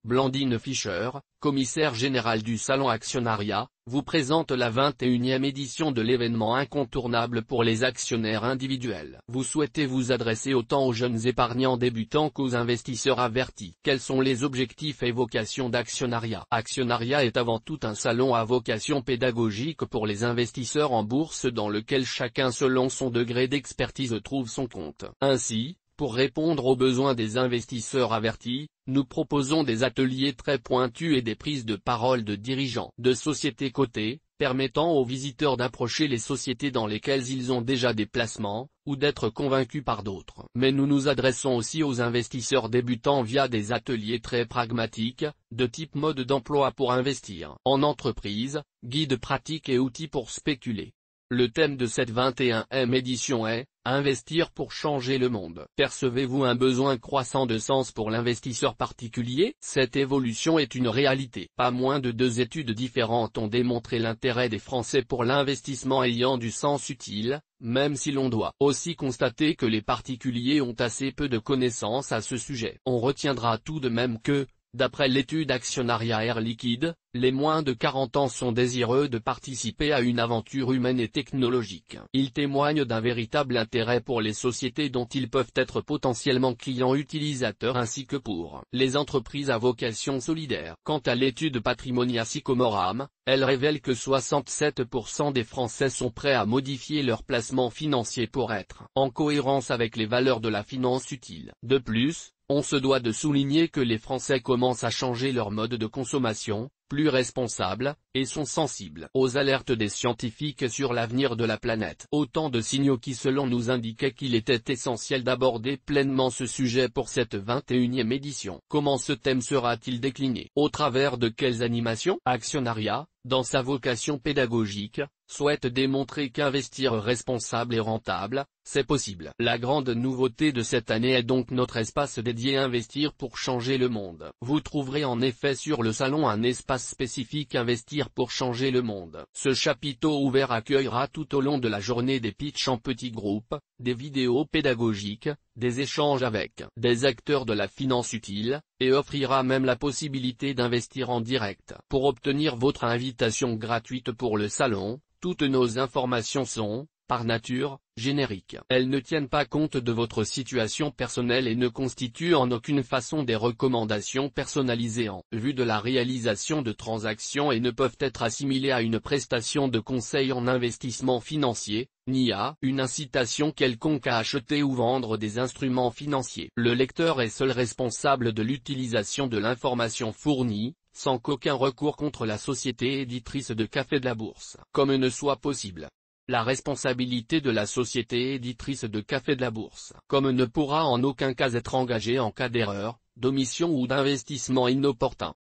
Blandine Fischer, commissaire générale du Salon Actionnariat, vous présente la 21e édition de l'événement incontournable pour les actionnaires individuels. Vous souhaitez vous adresser autant aux jeunes épargnants débutants qu'aux investisseurs avertis. Quels sont les objectifs et vocations d'Actionnariat? Actionnariat est avant tout un salon à vocation pédagogique pour les investisseurs en bourse dans lequel chacun selon son degré d'expertise trouve son compte. Ainsi, pour répondre aux besoins des investisseurs avertis, nous proposons des ateliers très pointus et des prises de parole de dirigeants de sociétés cotées, permettant aux visiteurs d'approcher les sociétés dans lesquelles ils ont déjà des placements, ou d'être convaincus par d'autres. Mais nous nous adressons aussi aux investisseurs débutants via des ateliers très pragmatiques, de type mode d'emploi pour investir en entreprise, guides pratiques et outils pour spéculer. Le thème de cette 21e édition est « Investir pour changer le monde ». Percevez-vous un besoin croissant de sens pour l'investisseur particulier? Cette évolution est une réalité. Pas moins de 2 études différentes ont démontré l'intérêt des Français pour l'investissement ayant du sens utile, même si l'on doit aussi constater que les particuliers ont assez peu de connaissances à ce sujet. On retiendra tout de même que, d'après l'étude Actionnariat Air Liquide, les moins de 40 ans sont désireux de participer à une aventure humaine et technologique. Ils témoignent d'un véritable intérêt pour les sociétés dont ils peuvent être potentiellement clients utilisateurs ainsi que pour les entreprises à vocation solidaire. Quant à l'étude Patrimonia Sycomoram, elle révèle que 67% des Français sont prêts à modifier leurs placements financiers pour être en cohérence avec les valeurs de la finance utile. De plus, on se doit de souligner que les Français commencent à changer leur mode de consommation, plus responsable, et sont sensibles aux alertes des scientifiques sur l'avenir de la planète. Autant de signaux qui selon nous indiquaient qu'il était essentiel d'aborder pleinement ce sujet pour cette 21e édition. Comment ce thème sera-t-il décliné? Au travers de quelles animations? Actionnariat, dans sa vocation pédagogique, souhaite démontrer qu'investir responsable et rentable, c'est possible. La grande nouveauté de cette année est donc notre espace dédié à Investir pour changer le monde. Vous trouverez en effet sur le salon un espace spécifique Investir pour changer le monde. Ce chapiteau ouvert accueillera tout au long de la journée des pitchs en petits groupes, des vidéos pédagogiques, des échanges avec des acteurs de la finance utile, et offrira même la possibilité d'investir en direct. Pour obtenir votre invitation gratuite pour le salon, toutes nos informations sont, par nature, génériques. Elles ne tiennent pas compte de votre situation personnelle et ne constituent en aucune façon des recommandations personnalisées en vue de la réalisation de transactions et ne peuvent être assimilées à une prestation de conseil en investissement financier, ni à une incitation quelconque à acheter ou vendre des instruments financiers. Le lecteur est seul responsable de l'utilisation de l'information fournie, sans qu'aucun recours contre la société éditrice de Café de la Bourse, comme ne soit possible. La responsabilité de la société éditrice de Café de la Bourse, comme ne pourra en aucun cas être engagée en cas d'erreur, d'omission ou d'investissement inopportun.